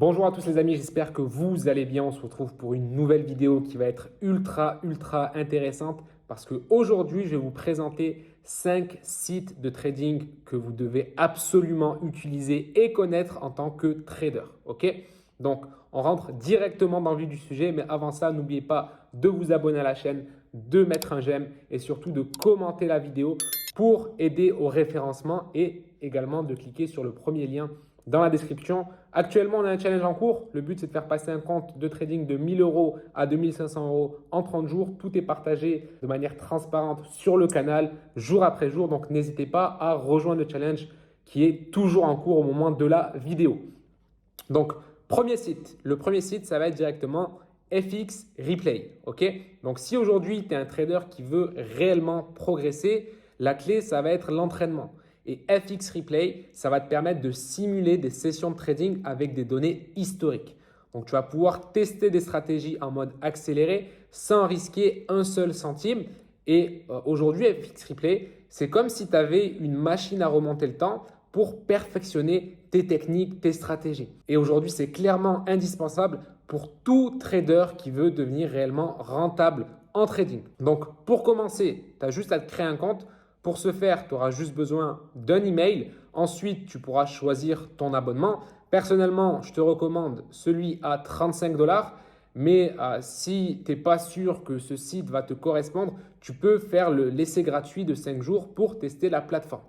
Bonjour à tous les amis, j'espère que vous allez bien. On se retrouve pour une nouvelle vidéo qui va être ultra intéressante parce qu'aujourd'hui, je vais vous présenter 5 sites de trading que vous devez absolument utiliser et connaître en tant que trader. Ok? Donc, on rentre directement dans le vif du sujet, mais avant ça, n'oubliez pas de vous abonner à la chaîne, de mettre un j'aime et surtout de commenter la vidéo pour aider au référencement et également de cliquer sur le premier lien dans la description. Actuellement, on a un challenge en cours. Le but, c'est de faire passer un compte de trading de 1000 euros à 2500 euros en 30 jours. Tout est partagé de manière transparente sur le canal, jour après jour. Donc, n'hésitez pas à rejoindre le challenge qui est toujours en cours au moment de la vidéo. Donc, premier site. Le premier site, ça va être directement FX Replay. Ok? Donc, si aujourd'hui, tu es un trader qui veut réellement progresser, la clé, ça va être l'entraînement. Et FX Replay, ça va te permettre de simuler des sessions de trading avec des données historiques. Donc, tu vas pouvoir tester des stratégies en mode accéléré sans risquer un seul centime. Et aujourd'hui, FX Replay, c'est comme si tu avais une machine à remonter le temps pour perfectionner tes techniques, tes stratégies. Et aujourd'hui, c'est clairement indispensable pour tout trader qui veut devenir réellement rentable en trading. Donc, pour commencer, tu as juste à te créer un compte. Pour ce faire, tu auras juste besoin d'un email. Ensuite, tu pourras choisir ton abonnement. Personnellement, je te recommande celui à 35 $. Mais si tu n'es pas sûr que ce site va te correspondre, tu peux faire l'essai gratuit de 5 jours pour tester la plateforme.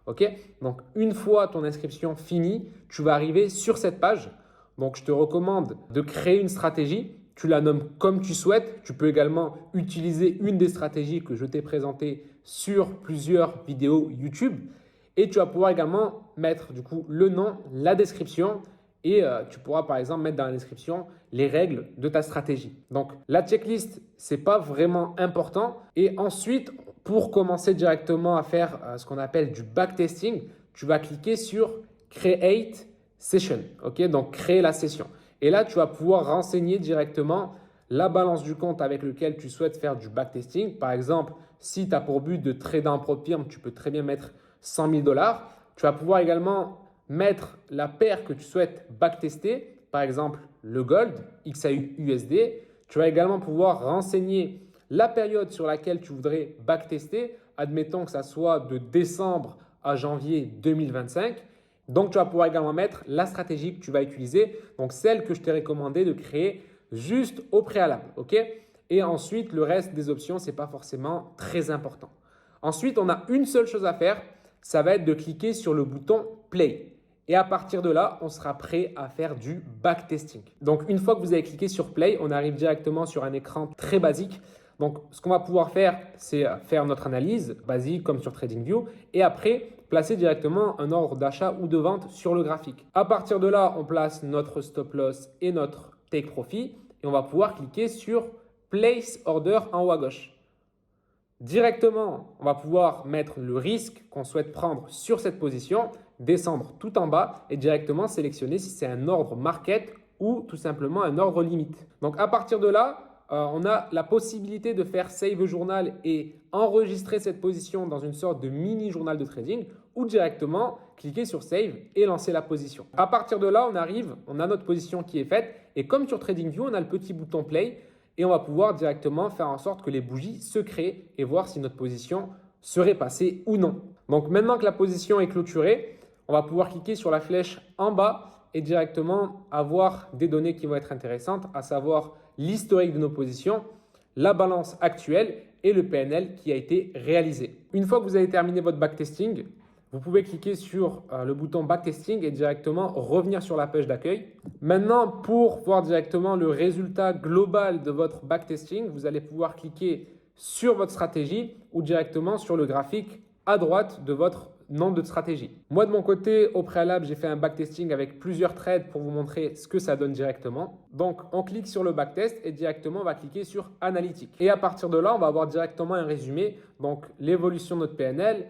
Ok? Donc, une fois ton inscription finie, tu vas arriver sur cette page. Donc, je te recommande de créer une stratégie. Tu la nommes comme tu souhaites. Tu peux également utiliser une des stratégies que je t'ai présentées sur plusieurs vidéos YouTube. Et tu vas pouvoir également mettre du coup le nom, la description et tu pourras par exemple mettre dans la description les règles de ta stratégie. Donc la checklist, ce n'est pas vraiment important. Et ensuite, pour commencer directement à faire ce qu'on appelle du backtesting, tu vas cliquer sur Create Session. Ok? Donc créer la session. Et là, tu vas pouvoir renseigner directement la balance du compte avec lequel tu souhaites faire du backtesting. Par exemple, si tu as pour but de trader en ProPirm, tu peux très bien mettre 100 000 $. Tu vas pouvoir également mettre la paire que tu souhaites backtester, par exemple le Gold, XAUUSD. Tu vas également pouvoir renseigner la période sur laquelle tu voudrais backtester. Admettons que ça soit de décembre à janvier 2025. Donc, tu vas pouvoir également mettre la stratégie que tu vas utiliser, donc celle que je t'ai recommandé de créer juste au préalable. Ok? Et ensuite, le reste des options, ce n'est pas forcément très important. Ensuite, on a une seule chose à faire, ça va être de cliquer sur le bouton Play. Et à partir de là, on sera prêt à faire du backtesting. Donc, une fois que vous avez cliqué sur Play, on arrive directement sur un écran très basique. Donc, ce qu'on va pouvoir faire, c'est faire notre analyse basique comme sur TradingView et après placer directement un ordre d'achat ou de vente sur le graphique. À partir de là, on place notre stop loss et notre take profit et on va pouvoir cliquer sur Place Order en haut à gauche. Directement, on va pouvoir mettre le risque qu'on souhaite prendre sur cette position, descendre tout en bas et directement sélectionner si c'est un ordre market ou tout simplement un ordre limite. Donc à partir de là, on a la possibilité de faire save journal et enregistrer cette position dans une sorte de mini journal de trading ou directement cliquer sur save et lancer la position. À partir de là, on a notre position qui est faite et comme sur TradingView, on a le petit bouton play et on va pouvoir directement faire en sorte que les bougies se créent et voir si notre position serait passée ou non. Donc maintenant que la position est clôturée, on va pouvoir cliquer sur la flèche en bas et directement avoir des données qui vont être intéressantes, à savoir l'historique de nos positions, la balance actuelle et le PNL qui a été réalisé. Une fois que vous avez terminé votre backtesting, vous pouvez cliquer sur le bouton backtesting et directement revenir sur la page d'accueil. Maintenant, pour voir directement le résultat global de votre backtesting, vous allez pouvoir cliquer sur votre stratégie ou directement sur le graphique à droite de votre nom de stratégie. Moi, de mon côté, au préalable, j'ai fait un backtesting avec plusieurs trades pour vous montrer ce que ça donne directement. Donc, on clique sur le backtest et directement, on va cliquer sur Analytique. Et à partir de là, on va avoir directement un résumé. Donc, l'évolution de notre PNL,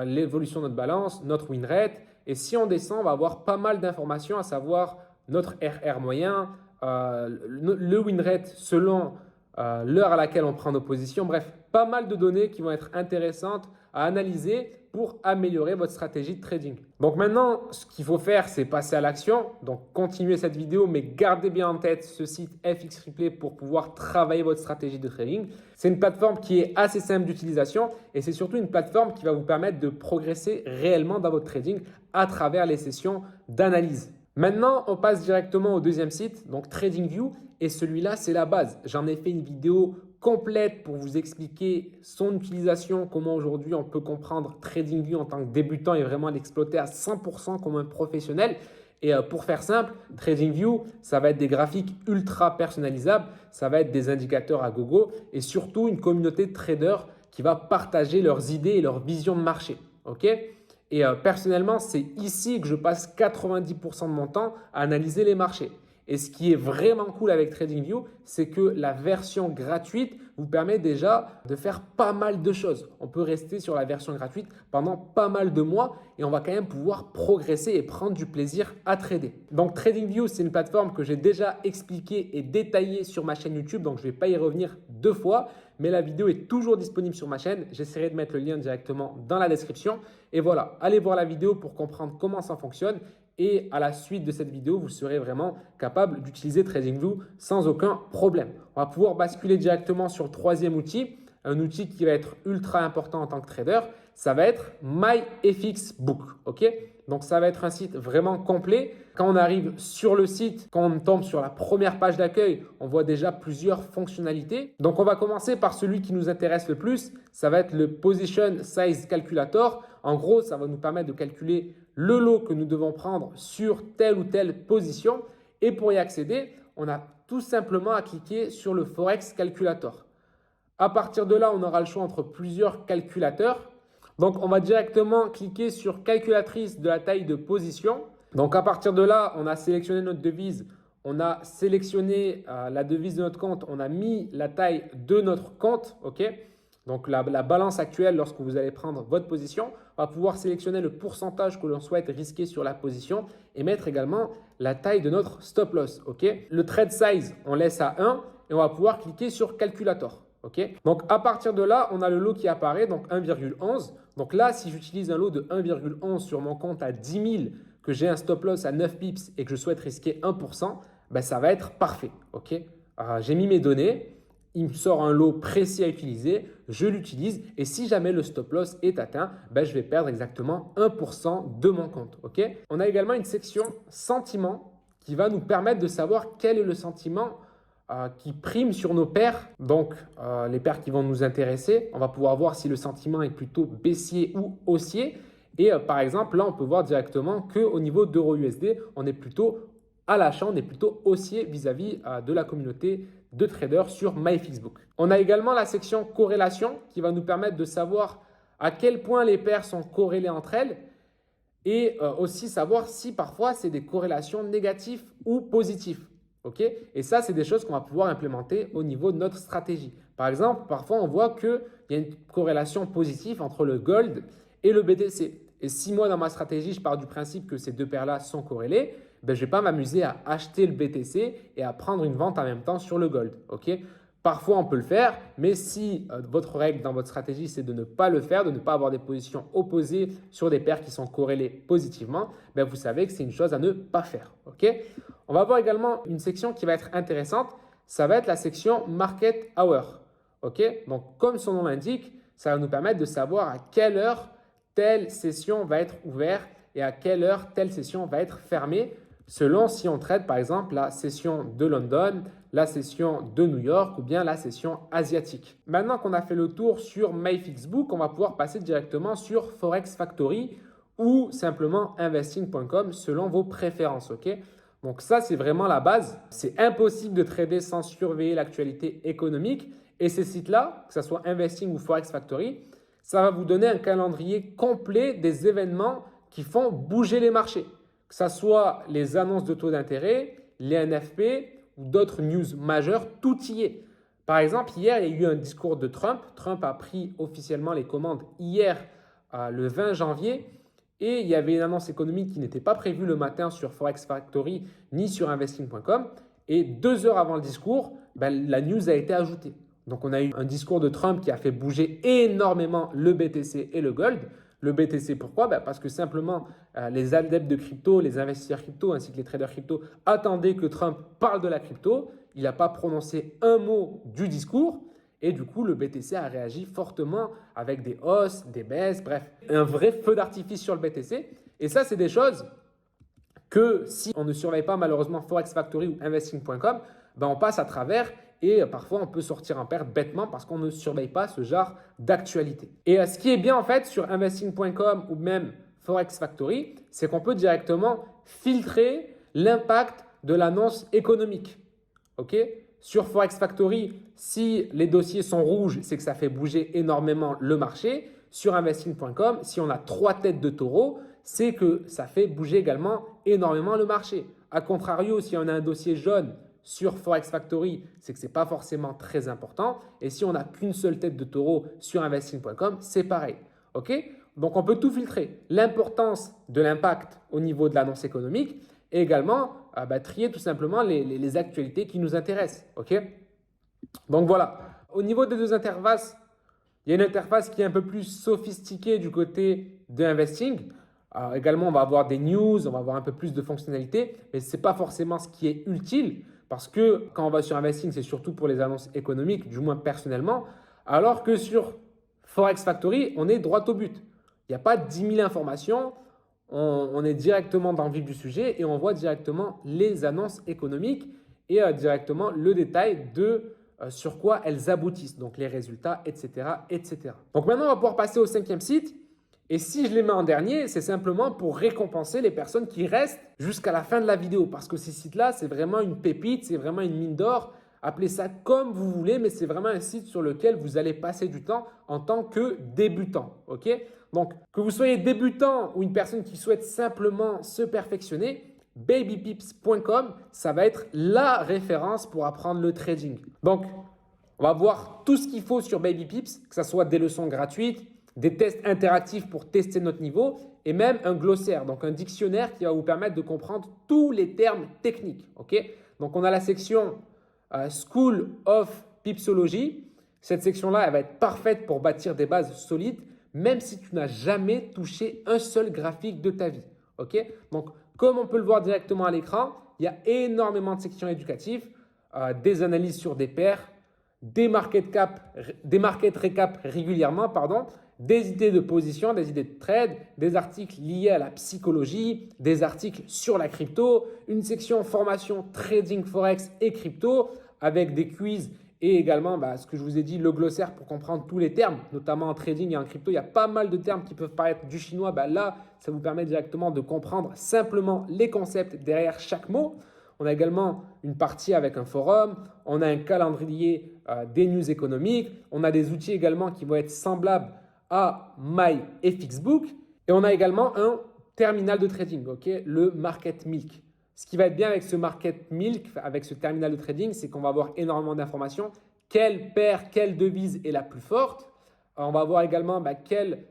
l'évolution de notre balance, notre win rate. Et si on descend, on va avoir pas mal d'informations, à savoir notre RR moyen, le win rate selon l'heure à laquelle on prend nos positions. Bref, pas mal de données qui vont être intéressantes à analyser pour améliorer votre stratégie de trading. Donc maintenant, ce qu'il faut faire, c'est passer à l'action. Donc continuez cette vidéo, mais gardez bien en tête ce site FX Replay pour pouvoir travailler votre stratégie de trading. C'est une plateforme qui est assez simple d'utilisation et c'est surtout une plateforme qui va vous permettre de progresser réellement dans votre trading à travers les sessions d'analyse. Maintenant, on passe directement au deuxième site, donc TradingView, et celui-là, c'est la base. J'en ai fait une vidéo complète pour vous expliquer son utilisation, comment aujourd'hui on peut comprendre TradingView en tant que débutant et vraiment l'exploiter à 100% comme un professionnel. Et pour faire simple, TradingView, ça va être des graphiques ultra personnalisables, ça va être des indicateurs à gogo et surtout une communauté de traders qui va partager leurs idées et leur vision de marché. Ok ? Et personnellement, c'est ici que je passe 90% de mon temps à analyser les marchés. Et ce qui est vraiment cool avec TradingView, c'est que la version gratuite vous permet déjà de faire pas mal de choses. On peut rester sur la version gratuite pendant pas mal de mois et on va quand même pouvoir progresser et prendre du plaisir à trader. Donc TradingView, c'est une plateforme que j'ai déjà expliquée et détaillée sur ma chaîne YouTube. Donc je ne vais pas y revenir deux fois, mais la vidéo est toujours disponible sur ma chaîne. J'essaierai de mettre le lien directement dans la description. Et voilà, allez voir la vidéo pour comprendre comment ça fonctionne. Et à la suite de cette vidéo, vous serez vraiment capable d'utiliser TradingView sans aucun problème. On va pouvoir basculer directement sur le troisième outil, un outil qui va être ultra important en tant que trader. Ça va être MyFXBook. Donc, ça va être un site vraiment complet. Quand on arrive sur le site, quand on tombe sur la première page d'accueil, on voit déjà plusieurs fonctionnalités. Donc, on va commencer par celui qui nous intéresse le plus. Ça va être le Position Size Calculator. En gros, ça va nous permettre de calculer le lot que nous devons prendre sur telle ou telle position. Et pour y accéder, on a tout simplement à cliquer sur le Forex Calculator. À partir de là, on aura le choix entre plusieurs calculateurs. Donc, on va directement cliquer sur calculatrice de la taille de position. Donc, à partir de là, on a sélectionné notre devise. On a sélectionné la devise de notre compte. On a mis la taille de notre compte. Donc, la balance actuelle lorsque vous allez prendre votre position. On va pouvoir sélectionner le pourcentage que l'on souhaite risquer sur la position et mettre également la taille de notre stop loss. Le trade size, on laisse à 1 et on va pouvoir cliquer sur calculator. Donc, à partir de là, on a le lot qui apparaît, donc 1,11. Donc là, si j'utilise un lot de 1,11 sur mon compte à 10 000, que j'ai un stop loss à 9 pips et que je souhaite risquer 1%, ben, ça va être parfait. J'ai mis mes données. Il me sort un lot précis à utiliser, je l'utilise et si jamais le stop loss est atteint, ben je vais perdre exactement 1% de mon compte. On a également une section sentiment qui va nous permettre de savoir quel est le sentiment qui prime sur nos paires. Donc, les paires qui vont nous intéresser, on va pouvoir voir si le sentiment est plutôt baissier ou haussier. Et par exemple, là, on peut voir directement qu'au niveau d'EURUSD, on est plutôt à l'achat, on est plutôt haussier vis-à-vis de la communauté de traders sur MyFXBook. On a également la section corrélation qui va nous permettre de savoir à quel point les paires sont corrélées entre elles et aussi savoir si parfois c'est des corrélations négatives ou positives. Et ça, c'est des choses qu'on va pouvoir implémenter au niveau de notre stratégie. Par exemple, parfois on voit qu'il y a une corrélation positive entre le gold et le BTC. Et si moi, dans ma stratégie, je pars du principe que ces deux paires-là sont corrélées, ben, je ne vais pas m'amuser à acheter le BTC et à prendre une vente en même temps sur le gold. Parfois, on peut le faire, mais si votre règle dans votre stratégie, c'est de ne pas le faire, de ne pas avoir des positions opposées sur des paires qui sont corrélées positivement, ben, vous savez que c'est une chose à ne pas faire. On va voir également une section qui va être intéressante. Ça va être la section Market Hour. Donc, comme son nom l'indique, ça va nous permettre de savoir à quelle heure telle session va être ouverte et à quelle heure telle session va être fermée selon si on traite par exemple la session de London, la session de New York ou bien la session asiatique. Maintenant qu'on a fait le tour sur MyFXBook, on va pouvoir passer directement sur Forex Factory ou simplement investing.com selon vos préférences. Donc ça, c'est vraiment la base. C'est impossible de trader sans surveiller l'actualité économique. Et ces sites-là, que ce soit Investing ou Forex Factory, ça va vous donner un calendrier complet des événements qui font bouger les marchés. Que ce soit les annonces de taux d'intérêt, les NFP ou d'autres news majeures, tout y est. Par exemple, hier, il y a eu un discours de Trump. Trump a pris officiellement les commandes hier, le 20 janvier. Et il y avait une annonce économique qui n'était pas prévue le matin sur Forex Factory ni sur investing.com. Et 2 heures avant le discours, la news a été ajoutée. Donc, on a eu un discours de Trump qui a fait bouger énormément le BTC et le gold. Le BTC, pourquoi? Parce que simplement, les adeptes de crypto, les investisseurs crypto ainsi que les traders crypto attendaient que Trump parle de la crypto. Il n'a pas prononcé un mot du discours. Et du coup, le BTC a réagi fortement avec des hausses, des baisses, bref, un vrai feu d'artifice sur le BTC. Et ça, c'est des choses que si on ne surveille pas malheureusement Forex Factory ou investing.com, on passe à travers et parfois on peut sortir en perte bêtement parce qu'on ne surveille pas ce genre d'actualité. Et ce qui est bien en fait sur investing.com ou même Forex Factory, c'est qu'on peut directement filtrer l'impact de l'annonce économique. Ok? Sur Forex Factory, si les dossiers sont rouges, c'est que ça fait bouger énormément le marché. Sur investing.com, si on a 3 têtes de taureau, c'est que ça fait bouger également énormément le marché. A contrario, si on a un dossier jaune sur Forex Factory, c'est que ce n'est pas forcément très important. Et si on n'a qu'une seule tête de taureau sur investing.com, c'est pareil. Ok? Donc, on peut tout filtrer. L'importance de l'impact au niveau de l'annonce économique et également trier tout simplement les actualités qui nous intéressent. Ok? Donc, voilà. Au niveau des deux interfaces, il y a une interface qui est un peu plus sophistiquée du côté de Investing. Également, on va avoir des news, on va avoir un peu plus de fonctionnalités, mais ce n'est pas forcément ce qui est utile parce que quand on va sur Investing, c'est surtout pour les annonces économiques, du moins personnellement, alors que sur Forex Factory, on est droit au but. Il n'y a pas 10 000 informations, on est directement dans le vif du sujet et on voit directement les annonces économiques et directement le détail de sur quoi elles aboutissent, donc les résultats, etc., etc. Donc maintenant, on va pouvoir passer au 5e site. Et si je les mets en dernier, c'est simplement pour récompenser les personnes qui restent jusqu'à la fin de la vidéo. Parce que ces sites-là, c'est vraiment une pépite, c'est vraiment une mine d'or. Appelez ça comme vous voulez, mais c'est vraiment un site sur lequel vous allez passer du temps en tant que débutant. Ok? Donc, que vous soyez débutant ou une personne qui souhaite simplement se perfectionner, babypips.com, ça va être la référence pour apprendre le trading. Donc, on va voir tout ce qu'il faut sur BabyPips, que ce soit des leçons gratuites, des tests interactifs pour tester notre niveau et même un glossaire, donc un dictionnaire qui va vous permettre de comprendre tous les termes techniques. Okay? Donc, on a la section School of Pipsology. Cette section-là, elle va être parfaite pour bâtir des bases solides, même si tu n'as jamais touché un seul graphique de ta vie. Okay? Donc, comme on peut le voir directement à l'écran, il y a énormément de sections éducatives, des analyses sur des paires, des market récap régulièrement, des idées de position, des idées de trade, des articles liés à la psychologie, des articles sur la crypto, une section formation trading forex et crypto avec des quiz et également ce que je vous ai dit, le glossaire pour comprendre tous les termes, notamment en trading et en crypto. Il y a pas mal de termes qui peuvent paraître du chinois. Là, ça vous permet directement de comprendre simplement les concepts derrière chaque mot. On a également une partie avec un forum, on a un calendrier des news économiques, on a des outils également qui vont être semblables à MyFXBook et on a également un terminal de trading, le Market Milk. Ce qui va être bien avec ce Market Milk, avec ce terminal de trading, c'est qu'on va avoir énormément d'informations. Quelle paire, quelle devise est la plus forte? On va voir également quelle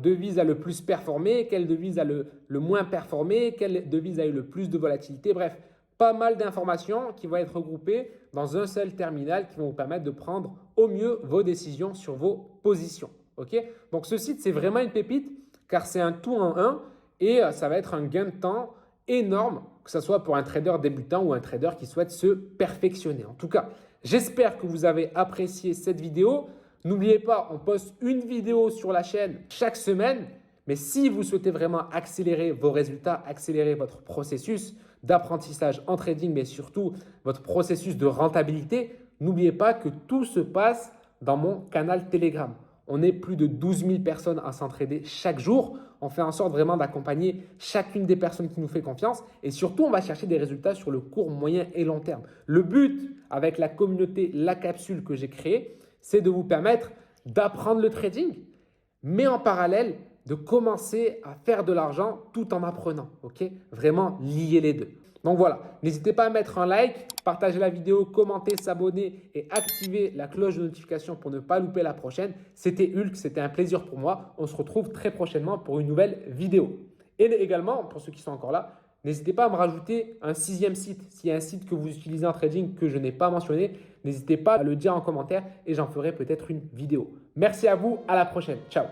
devise a le plus performé, quelle devise a le moins performé, quelle devise a eu le plus de volatilité. Bref, pas mal d'informations qui vont être regroupées dans un seul terminal qui vont vous permettre de prendre au mieux vos décisions sur vos positions. Donc, ce site, c'est vraiment une pépite car c'est un tout en un et ça va être un gain de temps énorme, que ce soit pour un trader débutant ou un trader qui souhaite se perfectionner. En tout cas, j'espère que vous avez apprécié cette vidéo. N'oubliez pas, on poste une vidéo sur la chaîne chaque semaine. Mais si vous souhaitez vraiment accélérer vos résultats, accélérer votre processus d'apprentissage en trading, mais surtout votre processus de rentabilité, n'oubliez pas que tout se passe dans mon canal Telegram. On est plus de 12 000 personnes à s'entraider chaque jour. On fait en sorte vraiment d'accompagner chacune des personnes qui nous fait confiance et surtout, on va chercher des résultats sur le court, moyen et long terme. Le but avec la communauté La Capsule que j'ai créée, c'est de vous permettre d'apprendre le trading, mais en parallèle, de commencer à faire de l'argent tout en apprenant. Vraiment lier les deux. Donc voilà, n'hésitez pas à mettre un like, partager la vidéo, commenter, s'abonner et activer la cloche de notification pour ne pas louper la prochaine. C'était Hulk, c'était un plaisir pour moi. On se retrouve très prochainement pour une nouvelle vidéo. Et également, pour ceux qui sont encore là, n'hésitez pas à me rajouter un 6e site. S'il y a un site que vous utilisez en trading que je n'ai pas mentionné, n'hésitez pas à le dire en commentaire et j'en ferai peut-être une vidéo. Merci à vous, à la prochaine. Ciao.